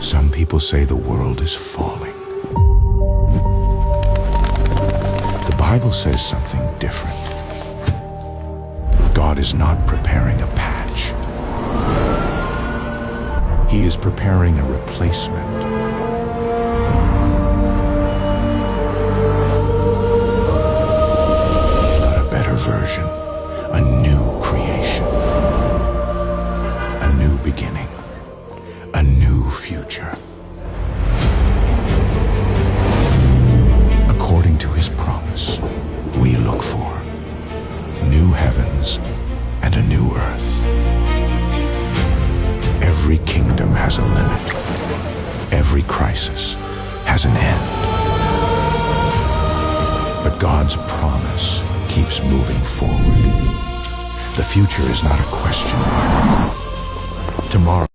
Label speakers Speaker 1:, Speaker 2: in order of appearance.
Speaker 1: Some people say the world is falling. The Bible says something different. God is not preparing a patch. He is preparing a replacement. Not a better version, a new creation, a new beginning, a new future. According to his promise, we look for new heavens and a new earth. Every kingdom has a limit. Every crisis has an end. But God's promise keeps moving forward. The future is not a question mark. Tomorrow